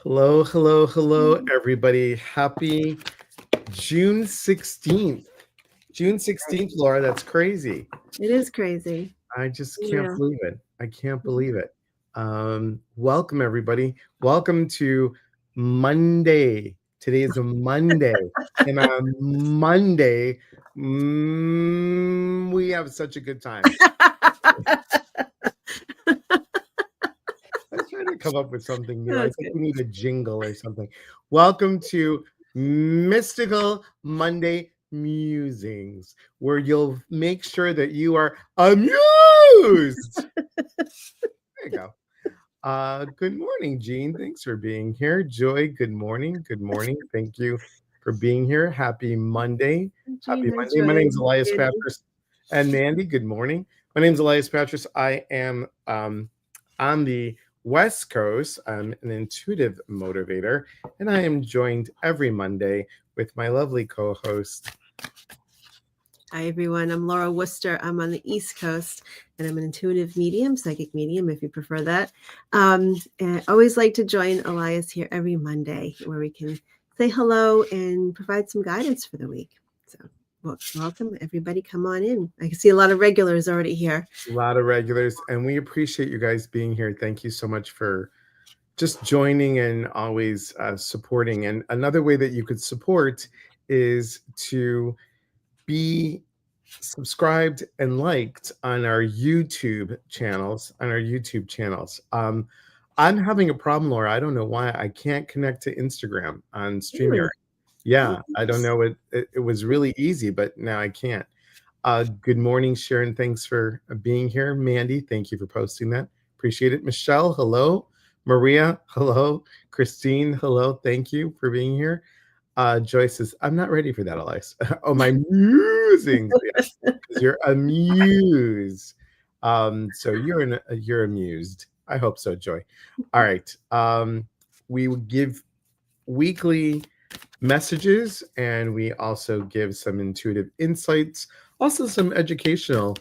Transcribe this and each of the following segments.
Hello, hello, hello, everybody. Happy June 16th. June 16th, Laura, that's crazy. It is crazy. I just can't Yeah. believe it. I can't believe it. Welcome, everybody. Welcome to Monday. Today is a Monday. And on Monday, we have such a good time. I was trying to come up with something new. I That's think good. we need a jingle or something. Welcome to Mystical Monday Musings, where you'll make sure that you are amused. There you go. Good morning, Jean. Thanks for being here. Joy, good morning. Good morning. Thank you for being here. Happy Monday. Happy Gene, hi, Monday. My Joy. name's Elias Andy. Patras and Mandy. Good morning. My name's Elias Patras. I am on the West Coast. I'm an intuitive motivator, and I am joined every Monday with my lovely co-host. Hi, everyone. I'm Laura Wooster. I'm on the East Coast, and I'm an intuitive medium, psychic medium, if you prefer that. And I always like to join Elias here every Monday, where we can say hello and provide some guidance for the week. So, welcome, everybody. Come on in. I can see a lot of regulars already here. A lot of regulars, and we appreciate you guys being here. Thank you so much for just joining and always supporting. And another way that you could support is to be subscribed and liked on our YouTube channels. I'm having a problem, Laura. I don't know why I can't connect to Instagram on StreamYard. Really? Yeah, I don't know. It was really easy, but now I can't. Good morning, Sharon. Thanks for being here. Mandy, thank you for posting that. Appreciate it. Michelle, hello. Maria, hello. Christine, hello. Thank you for being here. Joyce says, I'm not ready for that, Elias. Oh, my musings. Yes, because you're amused. So you're amused. I hope so, Joy. All right. We will give weekly messages, and we also give some intuitive insights, also some educational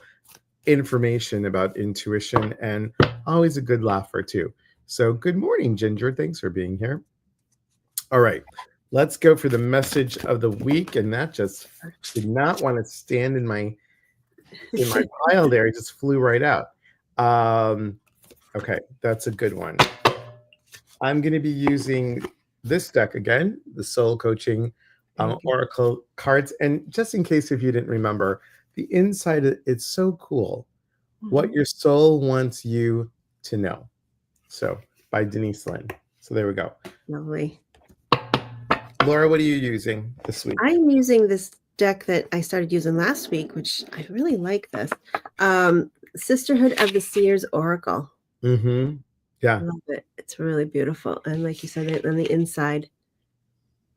information about intuition, and always a good laugh or two. So good morning, Ginger. Thanks for being here. All right, let's go for the message of the week. And that just did not want to stand in my pile there. It just flew right out. Okay, that's a good one. I'm going to be using this deck again, the Soul Coaching Oracle cards. And just in case if you didn't remember, the inside, it's so cool. What your soul wants you to know. So by Denise Lynn. So there we go. Lovely. Laura, what are you using this week? I'm using this deck that I started using last week, which I really like this. Sisterhood of the Seers Oracle. Mm-hmm. Yeah. I love it. It's really beautiful. And like you said, on the inside,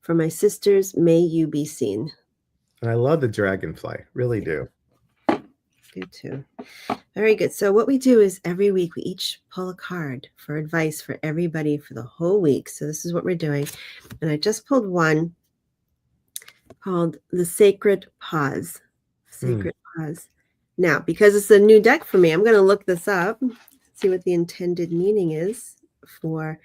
for my sisters, may you be seen. And I love the dragonfly. Really do. Good too. Very good. So what we do is every week we each pull a card for advice for everybody for the whole week. So this is what we're doing. And I just pulled one called the Sacred Pause. Sacred Pause. Now, because it's a new deck for me, I'm going to look this up, see what the intended meaning is for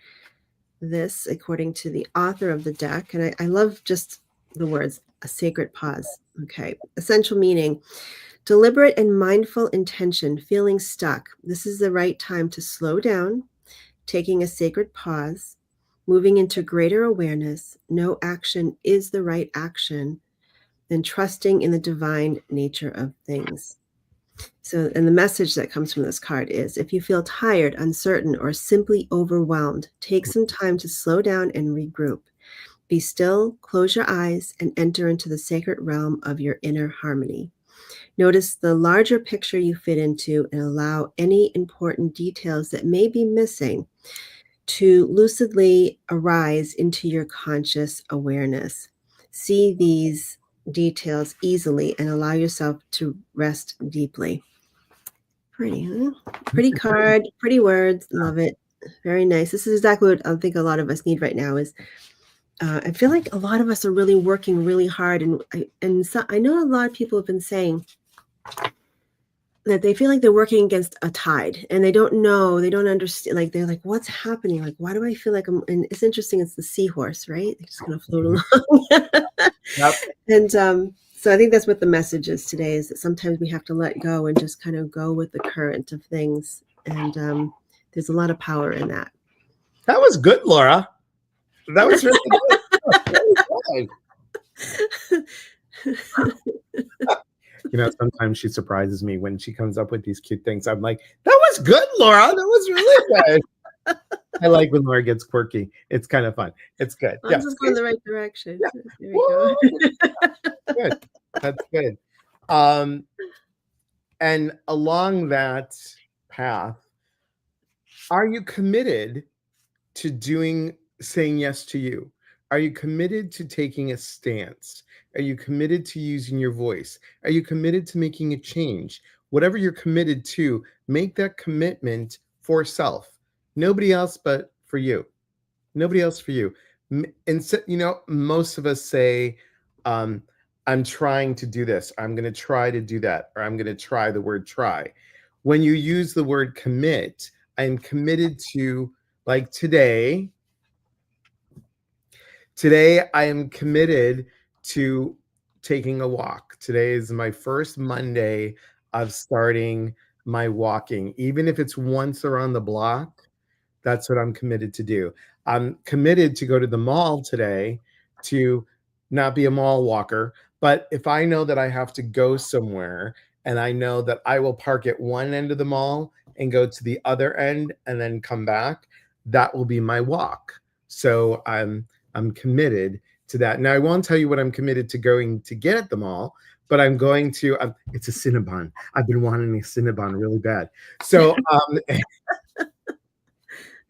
this according to the author of the deck. And I love just the words, a sacred pause. Okay. Essential meaning, deliberate and mindful intention, feeling stuck. This is the right time to slow down, taking a sacred pause, moving into greater awareness. No action is the right action, and trusting in the divine nature of things. So, and the message that comes from this card is, if you feel tired, uncertain, or simply overwhelmed, take some time to slow down and regroup. Be still, close your eyes, and enter into the sacred realm of your inner harmony. Notice the larger picture you fit into and allow any important details that may be missing to lucidly arise into your conscious awareness. See these details easily and allow yourself to rest deeply. Pretty, huh? Pretty card, pretty words. Love it. Very nice. This is exactly what I think a lot of us need right now is I feel like a lot of us are really working really hard. And so I know a lot of people have been saying, that they feel like they're working against a tide and they don't know, they don't understand. Like, they're like, what's happening? Like, why do I feel like and it's interesting. It's the seahorse, right? They're just going to float Mhm. along. Yep. And so I think that's what the message is today, is that sometimes we have to let go and just kind of go with the current of things. And there's a lot of power in that. That was good, Laura. That was really good. Really good. Sometimes she surprises me when she comes up with these cute things. I'm like, that was good, Laura. That was really good. I like when Laura gets quirky. It's kind of fun. It's good. I'm Yeah. just going the right direction. Yeah. There we go. Woo! Good. That's good. Um, and along that path, are you committed to saying yes to you? Are you committed to taking a stance? Are you committed to using your voice? Are you committed to making a change? Whatever you're committed to, make that commitment for self. Nobody else but for you. Nobody else for you. And so, most of us say, um, I'm trying to do this. I'm going to try to do that. Or I'm going to try the word try. When you use the word commit, I'm committed to, like today I am committed to taking a walk. Today is my first Monday of starting my walking. Even if it's once around the block, that's what I'm committed to do. I'm committed to go to the mall today, to not be a mall walker. But if I know that I have to go somewhere and I know that I will park at one end of the mall and go to the other end and then come back, that will be my walk. So I'm committed to that. Now I won't tell you what I'm committed to going to get at the mall, but I'm going to. It's a Cinnabon. I've been wanting a Cinnabon really bad. So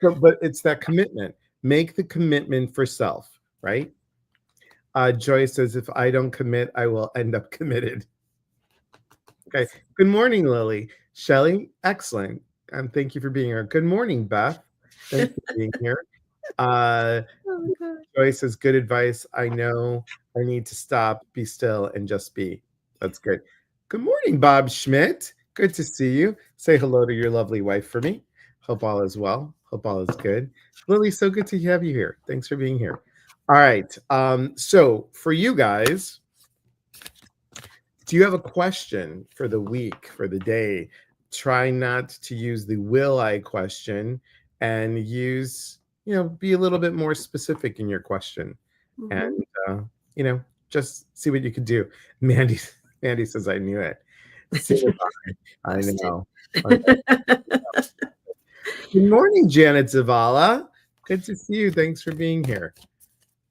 but it's that commitment. Make the commitment for self, right? Joy says, if I don't commit, I will end up committed. Okay. Good morning, Lily. Shelly, excellent. Thank you for being here. Good morning, Beth. Thanks for being here. Uh, Oh, God. Joy says, good advice. I know I need to stop, be still, and just be. That's good. Good morning, Bob Schmidt. Good to see you. Say hello to your lovely wife for me. Hope all is well. Hope all is good. Lily, so good to have you here. Thanks for being here. All right. So for you guys, do you have a question for the week, for the day? Try not to use the will I question and use, be a little bit more specific in your question. Mhm. And, just see what you could do. Mandy, Mandy says, I knew it. Cinnabon. I Busted. know. Okay. Good morning, Janet Zavala. Good to see you. Thanks for being here.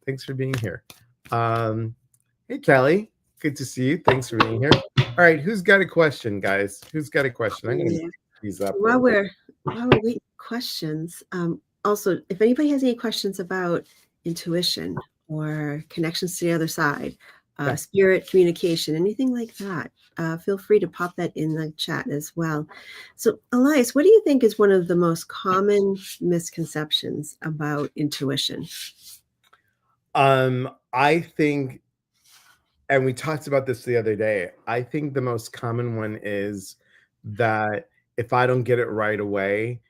Thanks for being here. Hey, Kelly. Good to see you. Thanks for being here. All right, who's got a question, guys? Who's got a question? I'm going to Yeah. these up. While we're waiting for questions, also, if anybody has any questions about intuition or connections to the other side, Yeah. spirit communication, anything like that, feel free to pop that in the chat as well. So, Elias, what do you think is one of the most common misconceptions about intuition? I think, and we talked about this the other day, I think the most common one is that if I don't get it right away,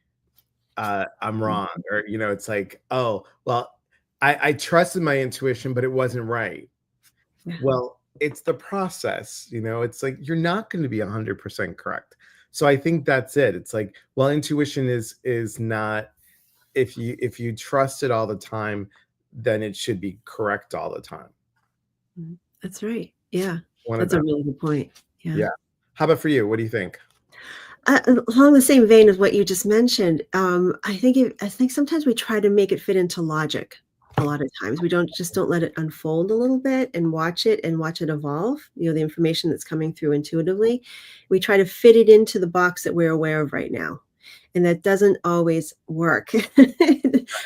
I'm wrong. Or, it's like, oh, well, I trusted my intuition, but it wasn't right. Yeah. Well, it's the process, it's like you're not going to be 100% correct. So I think that's it. It's like, well, intuition is not, if you trust it all the time, then it should be correct all the time. That's right. Yeah. One of That's a them. really good point. Yeah. Yeah. How about for you? What do you think? Along the same vein as what you just mentioned, I think sometimes we try to make it fit into logic. A lot of times we don't let it unfold a little bit and watch it evolve. The information that's coming through intuitively, we try to fit it into the box that we're aware of right now, and that doesn't always work.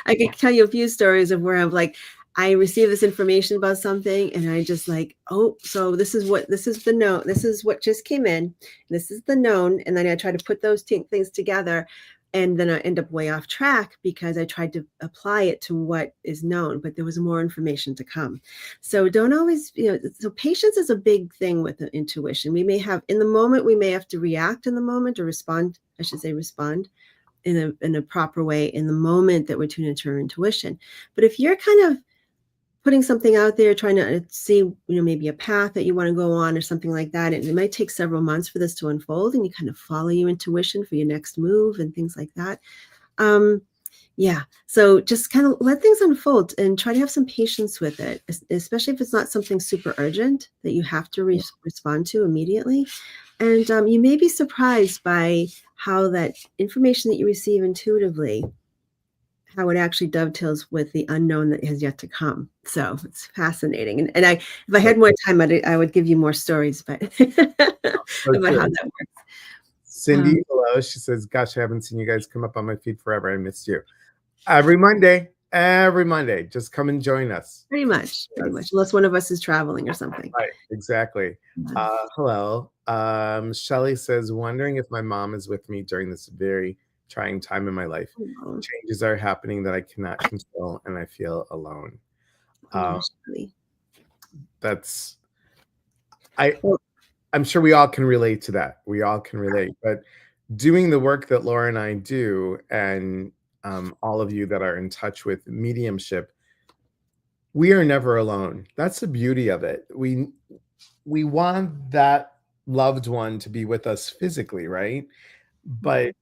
I could tell you a few stories of where I'm like, I receive this information about something and I just like, oh, so this is the note. This is what just came in. This is the known. And then I try to put those things together. And then I end up way off track because I tried to apply it to what is known, but there was more information to come. So don't always, so patience is a big thing with the intuition. We may have in the moment, we may have to react in the moment or respond, I should say respond in a proper way in the moment that we're tuned into our intuition. But if you're kind of putting something out there, trying to see, maybe a path that you want to go on or something like that. And it might take several months for this to unfold and you kind of follow your intuition for your next move and things like that. Yeah. So just kind of let things unfold and try to have some patience with it, especially if it's not something super urgent that you have to respond to immediately. And you may be surprised by how that information that you receive intuitively, how it actually dovetails with the unknown that has yet to come. So it's fascinating. And if I had more time, I would give you more stories, but about how that works. Cindy, hello. She says, gosh, I haven't seen you guys come up on my feed forever. I missed you. Every Monday, just come and join us. Pretty much, unless one of us is traveling or something. Right, exactly. Hello. Shelly says, wondering if my mom is with me during this very trying time in my life. Changes are happening that I cannot control, and I feel alone. I'm sure we all can relate to that. We all can relate. But doing the work that Laura and I do, and all of you that are in touch with mediumship, we are never alone. That's the beauty of it. We want that loved one to be with us physically, right? But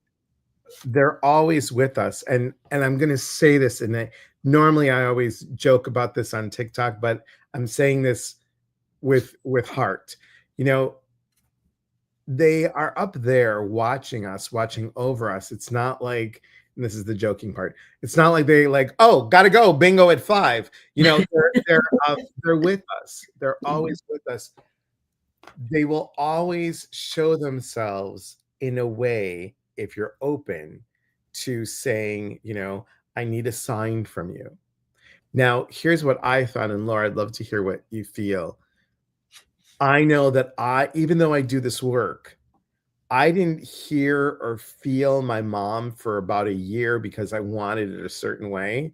they're always with us. And I'm going to say this, and normally I always joke about this on TikTok, but I'm saying this with heart. They are up there watching us, watching over us. It's not like, and this is the joking part, it's not like they oh, gotta go, bingo at 5. They're with us. They're always with us. They will always show themselves in a way, if you're open to saying, I need a sign from you. Now, here's what I thought, and Laura, I'd love to hear what you feel. I know that even though I do this work, I didn't hear or feel my mom for about a year because I wanted it a certain way.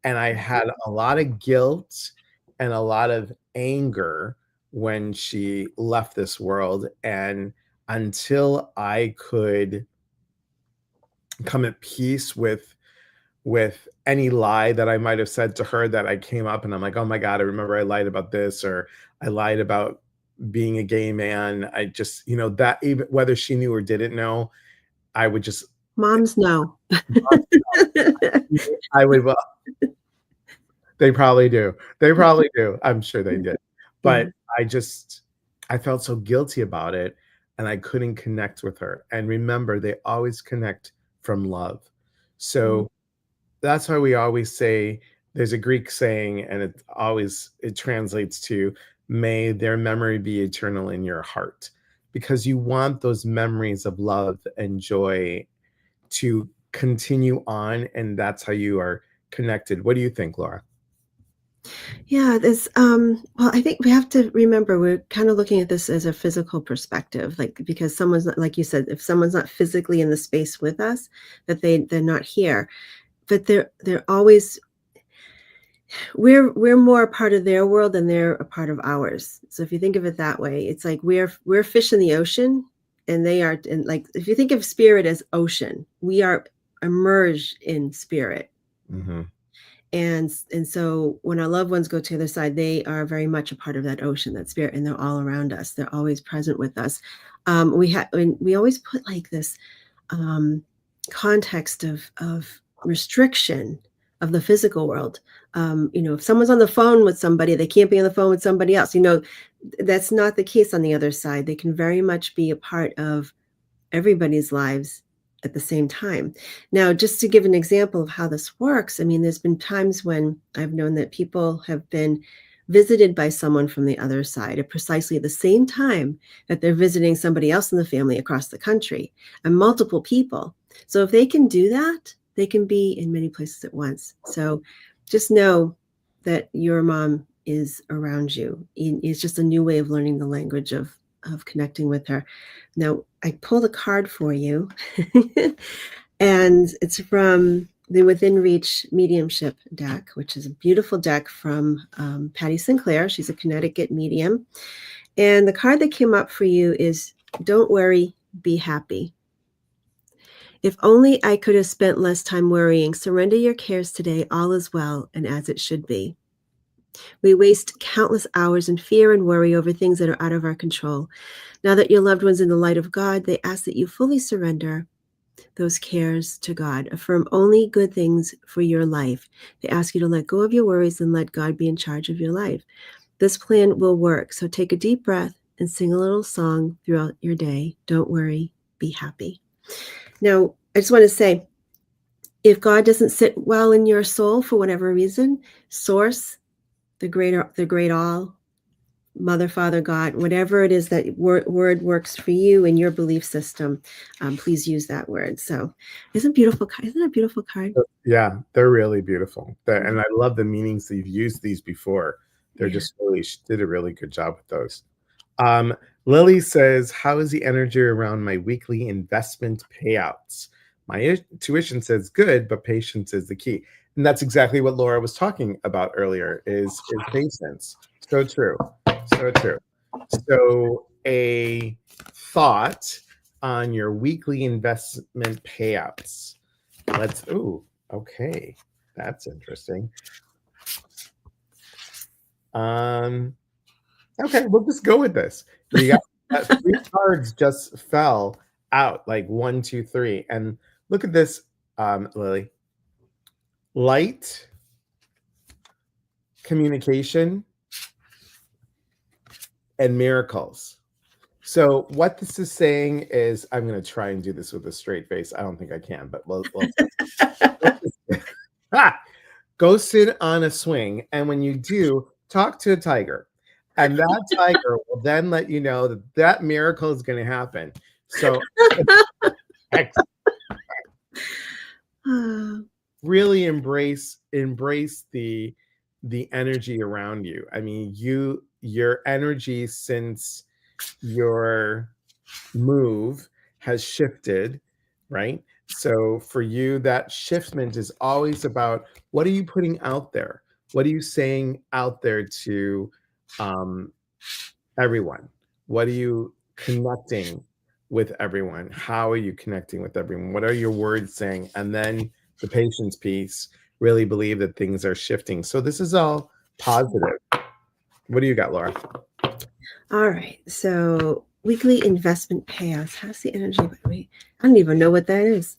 And I had a lot of guilt and a lot of anger when she left this world. And until I could come at peace with any lie that I might have said to her, that I came up and I'm like, oh my God, I remember I lied about this, or I lied about being a gay man. I just, that even whether she knew or didn't know, I would just. Moms know. I would. Well, they probably do. They probably do. I'm sure they did. But I felt so guilty about it, and I couldn't connect with her. And remember, they always connect from love. So that's why we always say, there's a Greek saying, and it translates to, may their memory be eternal in your heart, because you want those memories of love and joy to continue on, and that's how you are connected. What do you think, Laura? Yeah, well, I think we have to remember we're kind of looking at this as a physical perspective, because someone's not, like you said, if someone's not physically in the space with us, that they're not here, but they're always. We're more a part of their world than they're a part of ours. So if you think of it that way, it's like we're fish in the ocean, and they are. And if you think of spirit as ocean, we are immersed in spirit. Mm-hmm. And so when our loved ones go to the other side, they are very much a part of that ocean, that spirit, and they're all around us. They're always present with us. We always put this context of restriction of the physical world. If someone's on the phone with somebody, they can't be on the phone with somebody else. That's not the case on the other side. They can very much be a part of everybody's lives at the same time. Now, just to give an example of how this works, there's been times when I've known that people have been visited by someone from the other side at precisely the same time that they're visiting somebody else in the family across the country, and multiple people. So if they can do that, they can be in many places at once. So just know that your mom is around you. It's just a new way of learning the language of connecting with her. Now, I pulled a card for you. And it's from the Within Reach Mediumship deck, which is a beautiful deck from Patty Sinclair. She's a Connecticut medium. And the card that came up for you is Don't Worry, Be Happy. If only I could have spent less time worrying. Surrender your cares today. All is well and as it should be. We waste countless hours in fear and worry over things that are out of our control. Now that your loved one's in the light of God, they ask that you fully surrender those cares to God. Affirm only good things for your life. They ask you to let go of your worries and let God be in charge of your life. This plan will work. So take a deep breath and sing a little song throughout your day. Don't worry, be happy. Now, I just want to say, if God doesn't sit well in your soul for whatever reason, Source, the great all, Mother, Father, God, whatever it is that word works for you in your belief system, please use that word. So, isn't it a beautiful card? Yeah, they're really beautiful. And I love the meanings that you've used these before. They're just really, she did a really good job with those. Lily says, how is the energy around my weekly investment payouts? My intuition says good, but patience is the key. And that's exactly what Laura was talking about earlier is patience. So true. So true. So a thought on your weekly investment payouts. Okay. That's interesting. Okay, we'll just go with this. You got 3 cards just fell out, like 1, 2, 3. And look at this, Lily. Light, communication, and miracles. So what this is saying is, I'm going to try and do this with a straight face. I don't think I can, but we'll go sit on a swing, and when you do, talk to a tiger. And that tiger will then let you know that that miracle is going to happen. So really embrace the energy around you. I mean, your energy since your move has shifted, right? So for you, that shiftment is always about what are you putting out there? What are you saying out there to everyone? What are you connecting with everyone? How are you connecting with everyone? What are your words saying? And then the patience piece, really believe that things are shifting. So this is all positive. What do you got, Laura? All right. So weekly investment payouts. How's the energy? I don't even know what that is.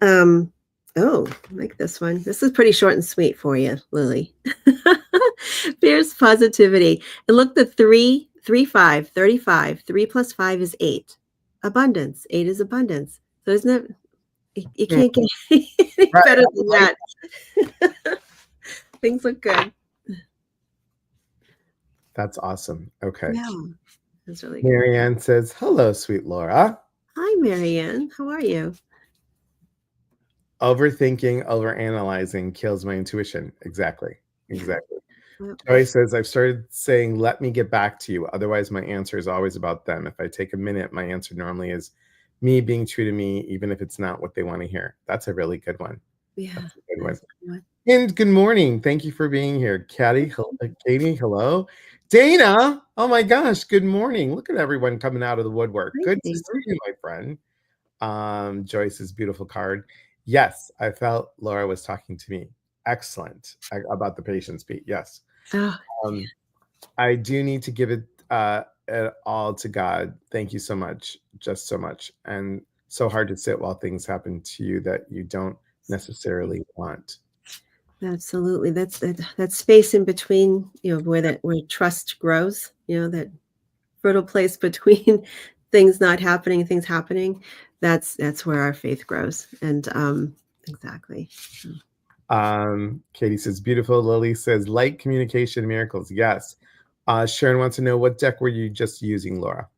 Oh, I like this one. This is pretty short and sweet for you, Lily. Fierce positivity. And look, the 3, 3, 5, 35. 3 plus 5 is 8. Abundance. 8 is abundance. So isn't it? You can't get any better than that. Things look good. That's awesome. Okay. Yeah, that's really good. Marianne says, hello, sweet Laura. Hi, Marianne. How are you? Overthinking, overanalyzing kills my intuition. Exactly. Joy says, I've started saying, let me get back to you. Otherwise, my answer is always about them. If I take a minute, my answer normally is me being true to me, even if it's not what they want to hear. That's a really good one. Yeah. That's a good one. And good morning. Thank you for being here. Katie, hello. Dana, oh my gosh, good morning. Look at everyone coming out of the woodwork. Good to see you, my friend. Joyce's beautiful card. Yes, I felt Laura was talking to me. Excellent. About the patience beat. Yes. I do need to give it all to God. Thank you so much. Just so much. And so hard to sit while things happen to you that you don't necessarily want. Absolutely. That's that space in between, where trust grows, that fertile place between things not happening and things happening. That's where our faith grows. And exactly. Katie says, beautiful. Lily says, light, communication, miracles. Yes. Sharon wants to know, what deck were you just using, Laura?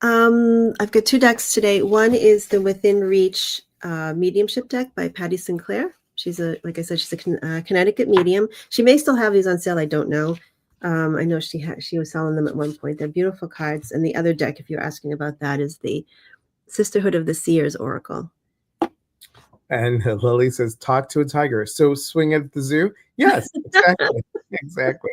I've got 2 decks today. One is the Within Reach Mediumship deck by Patty Sinclair. She's like I said, she's a Connecticut medium. She may still have these on sale. I don't know. I know she was selling them at one point. They're beautiful cards. And the other deck, if you're asking about that, is the Sisterhood of the Seers Oracle. And Lily says, talk to a tiger. So swing at the zoo? Yes, exactly. Exactly.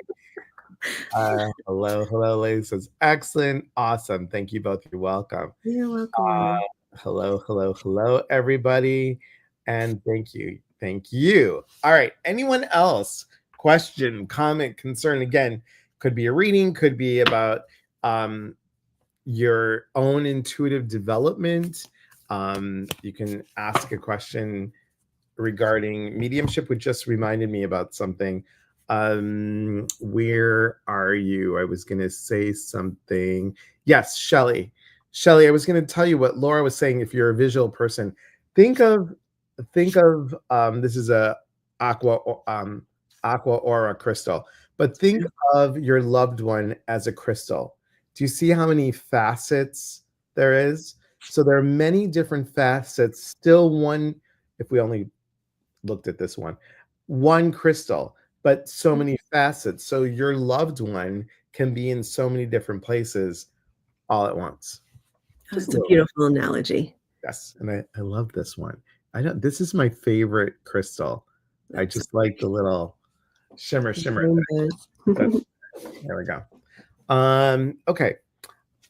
Hello. Lily says, excellent. Awesome. Thank you both. You're welcome. You're welcome, Ryan. Hello, everybody. And thank you. Thank you. All right. Anyone else? Question, comment, concern? Again, could be a reading, could be about your own intuitive development. You can ask a question regarding mediumship, which just reminded me about something. Where are you? I was going to say something. Yes, Shelly. Shelly, I was going to tell you what Laura was saying. If you're a visual person, think of this is a aqua aqua aura crystal, but think of your loved one as a crystal. Do you see how many facets there is? So there are many different facets. Still one, if we only looked at this one crystal, but so many facets. So your loved one can be in so many different places all at once. That's a beautiful analogy. Yes, and I love this one. I don't. This is my favorite crystal. I just like the little shimmer. There we go. Okay.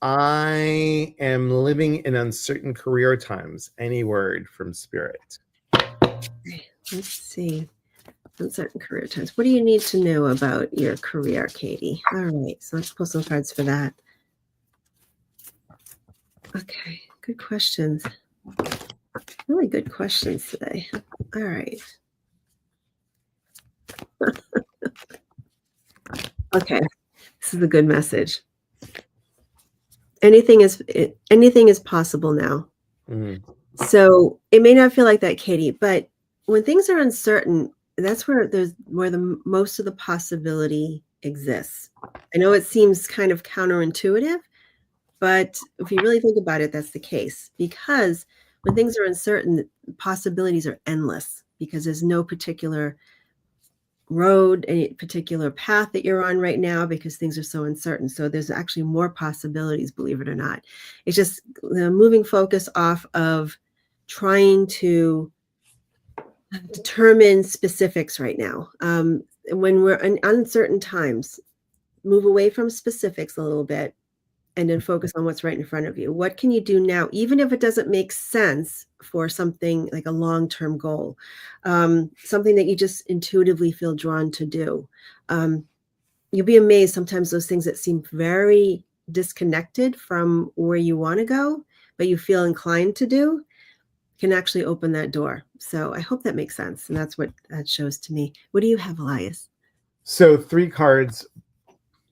I am living in uncertain career times. Any word from spirit? Let's see. Uncertain career times. What do you need to know about your career, Katie? All right, so let's pull some cards for that. Okay, good questions. Really good questions today. All right. Okay, this is a good message. Anything is possible now. So it may not feel like that, Katie, but when things are uncertain, that's where the most of the possibility exists. I know it seems kind of counterintuitive, but if you really think about it, that's the case. Because when things are uncertain, possibilities are endless because there's no particular road, any particular path that you're on right now because things are so uncertain. So there's actually more possibilities, believe it or not. It's just moving focus off of trying to determine specifics right now. When we're in uncertain times, move away from specifics a little bit and then focus on what's right in front of you. What can you do now, even if it doesn't make sense for something like a long-term goal, something that you just intuitively feel drawn to do? You'll be amazed sometimes those things that seem very disconnected from where you want to go, but you feel inclined to do, can actually open that door. So I hope that makes sense. And that's what that shows to me. What do you have, Elias? So 3 cards.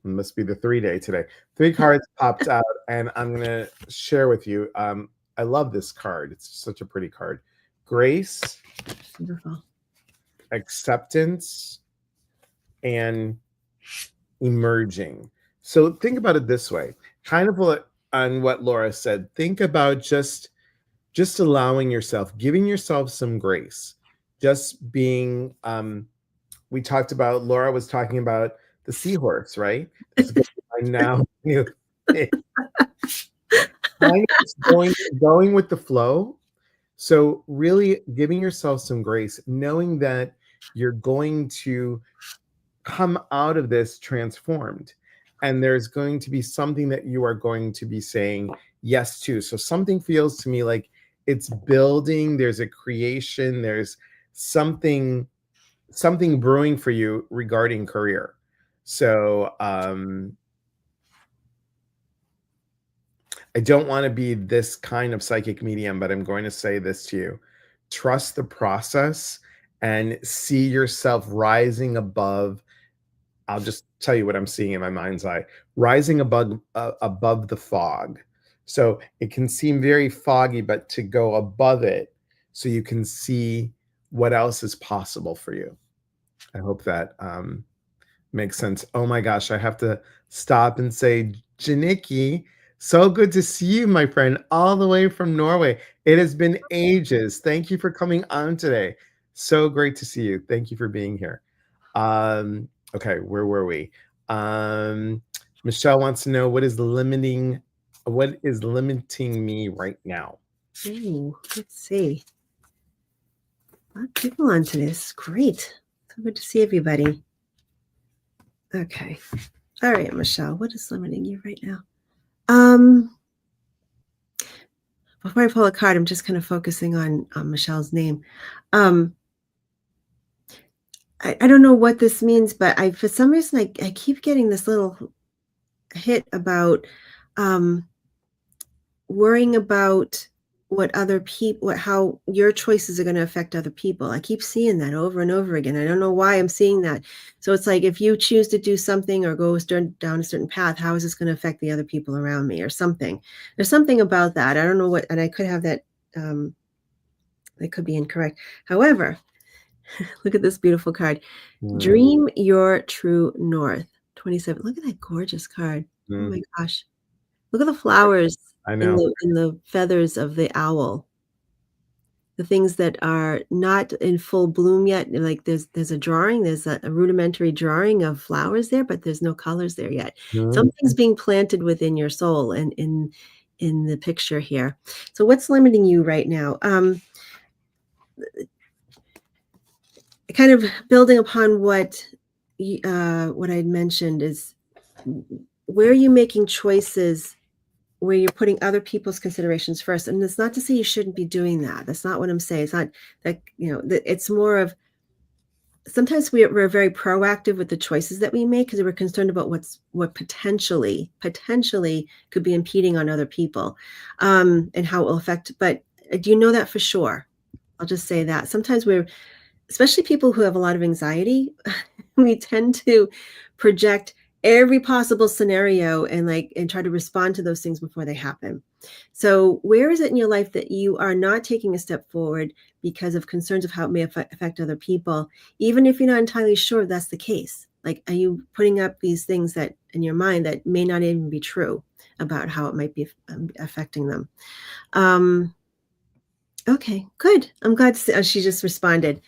Must be the 3-day today. 3 cards popped out, and I'm going to share with you. I love this card. It's such a pretty card. Grace, Beautiful. Acceptance, and emerging. So think about it this way, kind of on what Laura said. Think about just allowing yourself, giving yourself some grace, just being. We talked about. Laura was talking about the seahorse, right? That's good. Now going with the flow. So really giving yourself some grace, knowing that you're going to come out of this transformed, and there's going to be something that you are going to be saying yes to. So something feels to me like it's building, there's a creation, there's something brewing for you regarding career. So I don't want to be this kind of psychic medium, but I'm going to say this to you. Trust the process and see yourself rising above. I'll just tell you what I'm seeing in my mind's eye, rising above the fog. So it can seem very foggy, but to go above it so you can see what else is possible for you. I hope that makes sense. Oh my gosh, I have to stop and say, Janicki, so good to see you, my friend, all the way from Norway. It has been ages. Thank you for coming on today. So great to see you. Thank you for being here. Okay, where were we? Michelle wants to know what is limiting me right now. Ooh, let's see. A lot of people on today. This is great. So good to see everybody. Okay. All right, Michelle, what is limiting you right now? Before I pull a card, I'm just kind of focusing on Michelle's name. I don't know what this means, but for some reason I keep getting this little hit about worrying about how your choices are going to affect other people. I keep seeing that over and over again. I don't know why I'm seeing that. So it's like, if you choose to do something or go down a certain path, how is this going to affect the other people around me or something? There's something about that. I don't know what, and I could have that. That could be incorrect. However, look at this beautiful card. Dream your true north. 27. Look at that gorgeous card. Oh my gosh. Look at the flowers I in know. the feathers of the owl. The things that are not in full bloom yet. Like there's a drawing, there's a rudimentary drawing of flowers there, but there's no colors there yet. Something's being planted within your soul and in the picture here. So what's limiting you right now? Kind of building upon what I mentioned is, where are you making choices where you're putting other people's considerations first? And it's not to say you shouldn't be doing that. That's not what I'm saying. It's not that, it's more of, sometimes we're very proactive with the choices that we make because we're concerned about what potentially could be impeding on other people, and how it will affect. But do you know that for sure? I'll just say that sometimes especially people who have a lot of anxiety, we tend to project every possible scenario and try to respond to those things before they happen. So where is it in your life that you are not taking a step forward because of concerns of how it may affect other people, even if you're not entirely sure if that's the case? Like, are you putting up these things that in your mind that may not even be true about how it might be affecting them? Okay, good. I'm glad to see, she just responded.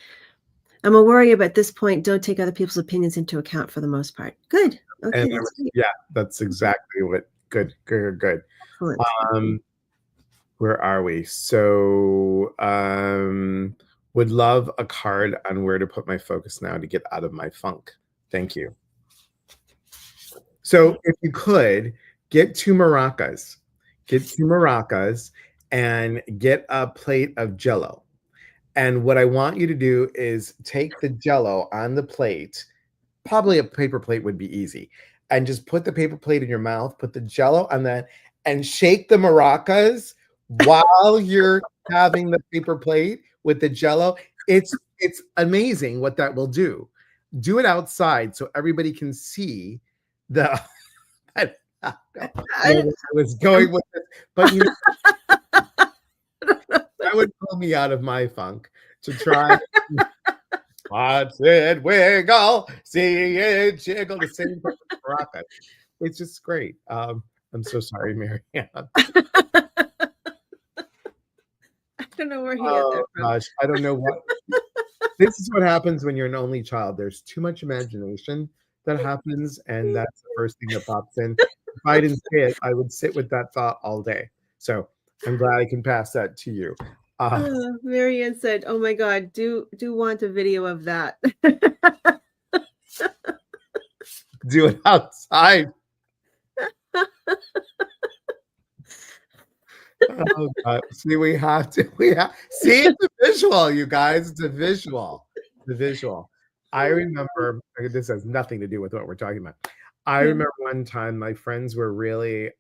I'm a worrier, but at this point, don't take other people's opinions into account for the most part. Good. Okay, that's great. Yeah, that's exactly what. Good. Excellent. Where are we? So, would love a card on where to put my focus now to get out of my funk. Thank you. So, if you could get two maracas, and get a plate of Jello. And what I want you to do is take the Jello on the plate. Probably a paper plate would be easy. And just put the paper plate in your mouth, put the Jello on that, and shake the maracas while you're having the paper plate with the Jello. It's amazing what that will do. Do it outside so everybody can see the. I was going with it, but that would pull me out of my funk to try. Watch it wiggle, see it jiggle, the same rocket. It's just great. I'm so sorry, Marianne. I don't know where he got that from. Gosh, I don't know what. This is what happens when you're an only child. There's too much imagination that happens, and that's the first thing that pops in. If I didn't say it, I would sit with that thought all day. So I'm glad I can pass that to you. Marianne said, "Oh my God, do want a video of that." Do it outside. Oh God. See, we have see, it's a visual, you guys. It's a visual. The visual. I remember, this has nothing to do with what we're talking about. I remember one time my friends were really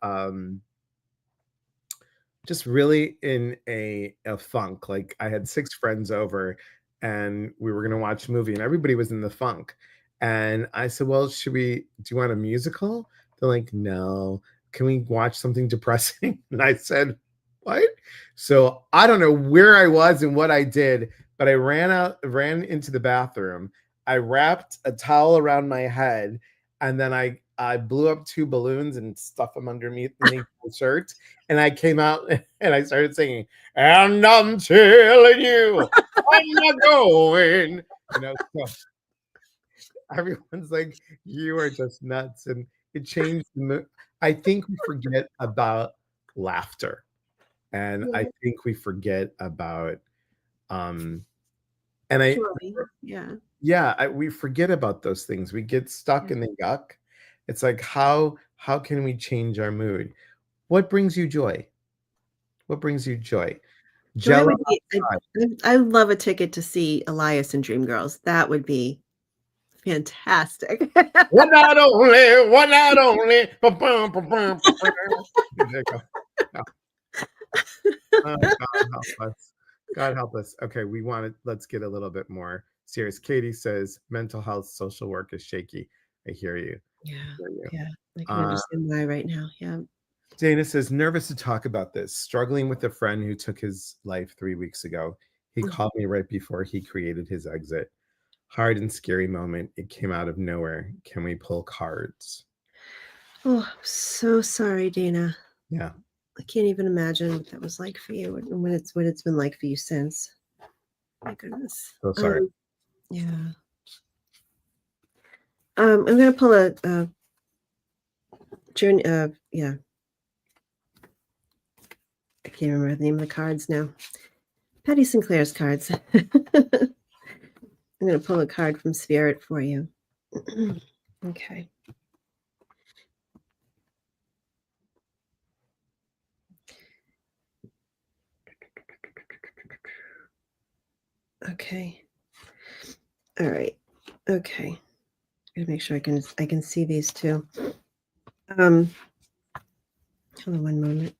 just really in a funk. Like, I had 6 friends over and we were gonna watch a movie and everybody was in the funk. And I said, well, do you want a musical? They're like, no. Can we watch something depressing? And I said, what? So I don't know where I was and what I did, but I ran into the bathroom. I wrapped a towel around my head, and then I blew up 2 balloons and stuffed them underneath my shirt. And I came out and I started singing, and I'm telling you, I'm not going. So everyone's like, you are just nuts. And it changed the mood. I think we forget about laughter. And I think we forget about And Joy. Yeah. we forget about those things. We get stuck Yeah. in the yuck. It's like, how can we change our mood? What brings you joy? What brings you joy? Joy Jello would be I would love a ticket to see Elias and Dreamgirls. That would be fantastic. one not only, one not only. Ba-bum, ba-bum, ba-bum. There you go. Yeah. Oh, God help us. God help us. Okay, let's get a little bit more serious. Katie says mental health social work is shaky. I hear you. I Yeah, hear you. yeah, I can Uh, understand why right now, yeah. Dana says nervous to talk about this. Struggling with a friend who took his life 3 weeks ago. He Mm. called me right before he created his exit. Hard and scary moment. It came out of nowhere. Can we pull cards? Oh, I'm so sorry, Dana. Yeah. I can't even imagine what that was like for you and what it's been like for you since. My goodness. So sorry. Yeah. I'm gonna pull a journey. Yeah, I can't remember the name of the cards now. Patty Sinclair's cards. I'm gonna pull a card from Spirit for you. Okay. Okay. All right. Okay. Gotta make sure I can see these two. Hold on one moment.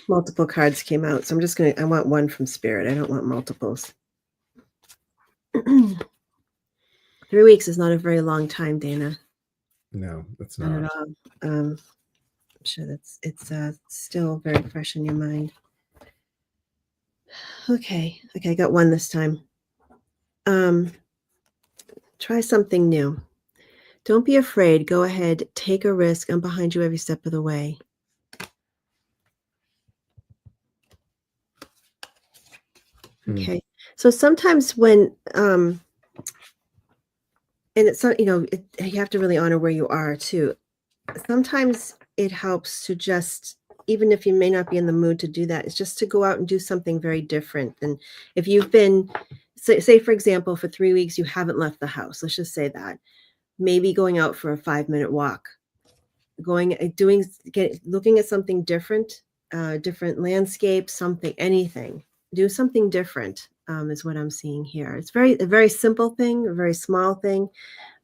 Multiple cards came out, so I want one from Spirit. I don't want multiples. 3 weeks is not a very long time, Dana. No, it's Not not. at all. I'm sure it's still very fresh in your mind. Okay, I got one this time. Try something new. Don't be afraid. Go ahead, take a risk. I'm behind you every step of the way. Hmm. Okay. So sometimes and it's not, you have to really honor where you are too. Sometimes it helps to just, even if you may not be in the mood to do that, it's just to go out and do something very different than if you've been, say for example, for 3 weeks, you haven't left the house. Let's just say that. Maybe going out for a 5-minute walk, looking at something different, different landscape, something, anything. Do something different is what I'm seeing here. It's a very simple thing, a very small thing,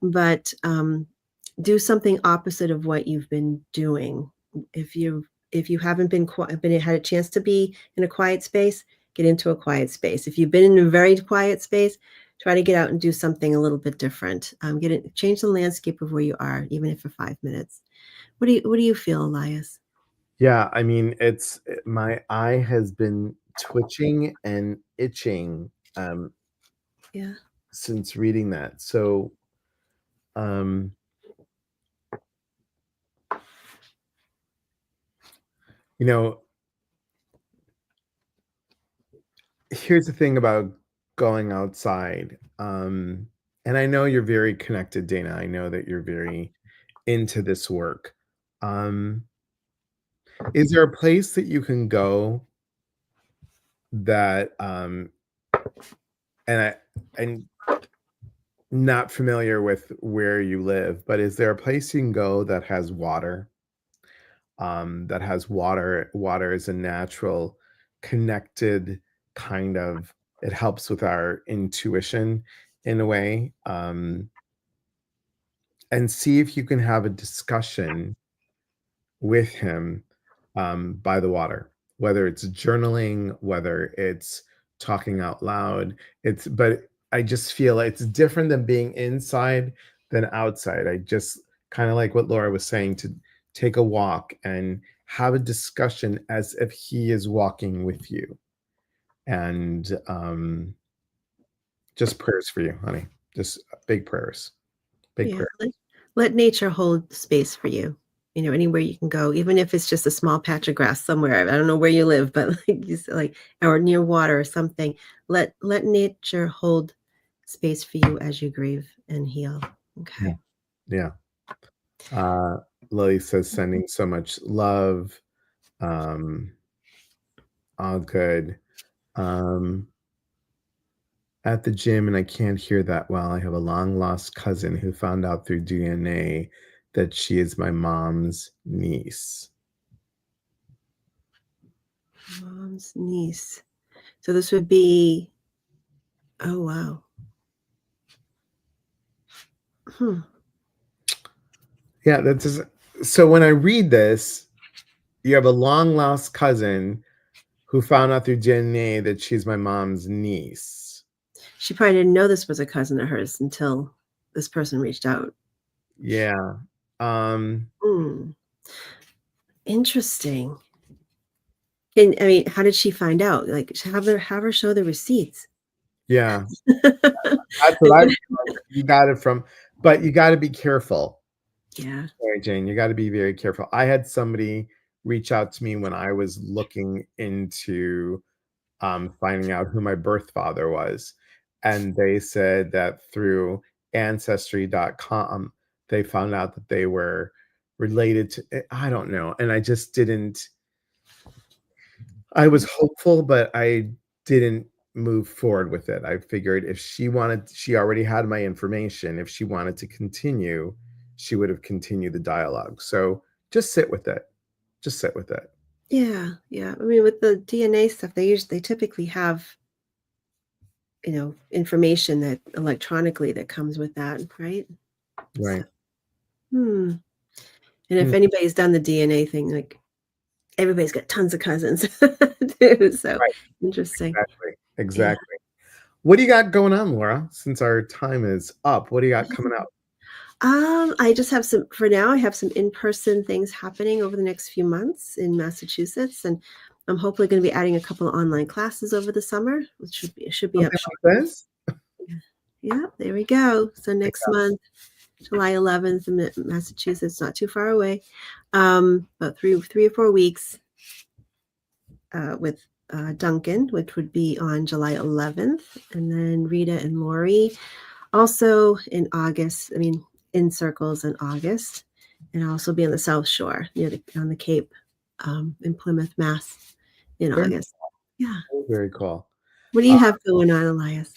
but do something opposite of what you've been doing. If you haven't had a chance to be in a quiet space, get into a quiet space. If you've been in a very quiet space, try to get out and do something a little bit different. Change the landscape of where you are, even if for 5 minutes. What do you feel, Elias? Yeah, I mean, my eye has been twitching and itching Yeah. since reading that. So, um, you know, here's the thing about going outside. And I know you're very connected, Dana. I know that you're very into this work. Um, is there a place that you can go that and I and not familiar with where you live, but is there a place you can go that has water? That has water. Water is a natural, connected kind of. It helps with our intuition in a way. And see if you can have a discussion with him by the water, whether it's journaling, whether it's talking out loud. But I just feel it's different than being inside than outside. I just kind of like what Laura was saying, to take a walk and have a discussion as if he is walking with you. And just prayers for you, honey. Just big prayers. Big Yeah. prayer. Let nature hold space for you. Anywhere you can go, even if it's just a small patch of grass somewhere. I don't know where you live, but like you said, or near water or something. Let nature hold space for you as you grieve and heal. Yeah. Okay. Yeah. Uh, Lily says sending so much love. Um, all good. Um, at the gym and I can't hear that well. I have a long lost cousin who found out through DNA that she is my mom's niece. Mom's niece. So this would be, oh, wow. Yeah, that's just, so when I read this, you have a long lost cousin who found out through DNA that she's my mom's niece. She probably didn't know this was a cousin of hers until this person reached out. Yeah. Interesting. And I mean, how did she find out? Like, have her show the receipts. Yeah. That's what I you got it from, but you got to be careful. Yeah. Mary Jane, you got to be very careful. I had somebody reach out to me when I was looking into finding out who my birth father was. And they said that through ancestry.com, they found out that they were related to, I don't know. And I just didn't, I was hopeful, but I didn't move forward with it. I figured if she wanted, she already had my information. If she wanted to continue, she would have continued the dialogue. So just sit with it. Just sit with it. Yeah. Yeah. I mean, with the DNA stuff, they typically have, information that electronically that comes with that, right? Right. So, and if Mm, anybody's done the DNA thing, like everybody's got tons of cousins too. So right. interesting. Exactly. Yeah. Exactly. What do you got going on, Laura? Since our time is up, what do you got coming up? I just have for now, I have some in-person things happening over the next few months in Massachusetts, and I'm hopefully going to be adding a couple of online classes over the summer, which should be up Something like shortly. this? Yeah, there we go. So next month, July 11th in Massachusetts, not too far away. About 3 or 4 weeks with Duncan, which would be on July 11th, and then Rita and Lori also in August. I mean, in circles in August, and I'll also be on the South Shore on the Cape in Plymouth, Mass, in Very, August. Yeah. very cool. What do you have going on, Elias?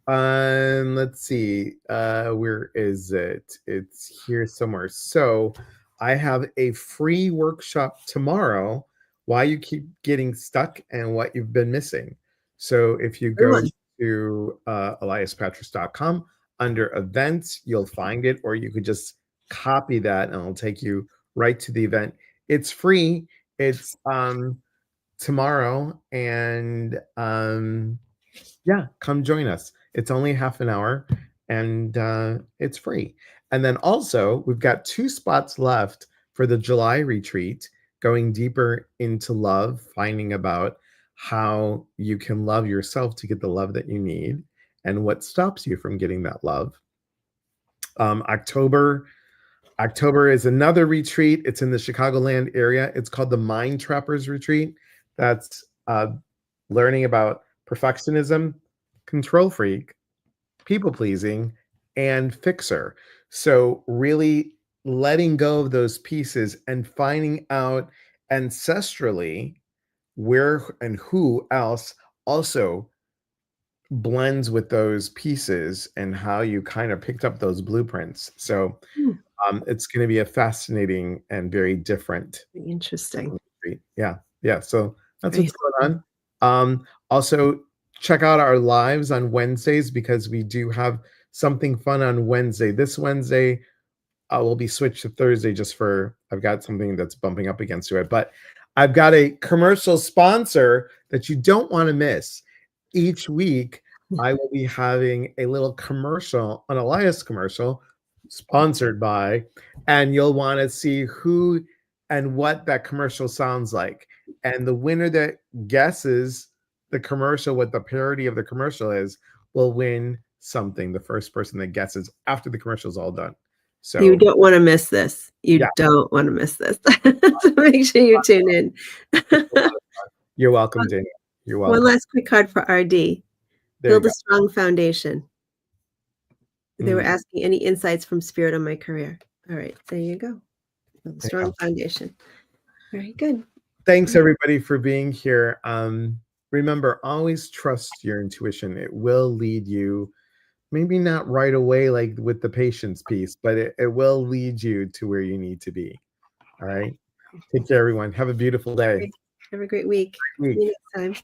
Let's see. Where is it? It's here somewhere. So I have a free workshop tomorrow, why you keep getting stuck and what you've been missing. So if you Good go one. to eliaspatras.com under events, you'll find it, or you could just copy that and it'll take you right to the event. It's free. It's tomorrow, and yeah, come join us. It's only half an hour and it's free. And then also, we've got 2 spots left for the July retreat, going deeper into love, finding about how you can love yourself to get the love that you need and what stops you from getting that love. October is another retreat. It's in the Chicagoland area. It's called the Mind Trappers Retreat. That's learning about perfectionism, control freak, people pleasing, and fixer. So, really letting go of those pieces and finding out ancestrally where and who else also blends with those pieces and how you kind of picked up those blueprints. So, Hmm, it's going to be a fascinating and very different interesting. retreat. Yeah. Yeah. So that's Very what's going on. Also, check out our lives on Wednesdays because we do have something fun on Wednesday. This Wednesday, will be switched to Thursday just for I've got something that's bumping up against it. But I've got a commercial sponsor that you don't want to miss. Each week, I will be having a little commercial, an Elias commercial, sponsored by, and you'll want to see who and what that commercial sounds like. And the winner that guesses the commercial, what the parody of the commercial is, will win something. The first person that guesses after the commercial is all done. You So don't want to miss this. You yeah, don't want to miss this. So make sure you tune in. you're welcome, Dana. You're One welcome. last quick card for RD. There you Build go. a strong foundation. They were Mm. asking any insights from spirit on my career. All right, there you go. Build a Yeah. strong foundation. Very good. Thanks everybody for being here. remember, always trust your intuition. It will lead you, maybe not right away, like with the patience piece, but it will lead you to where you need to be. All right. Take care, everyone. Have a beautiful day. Have a great week. See Week. you next time.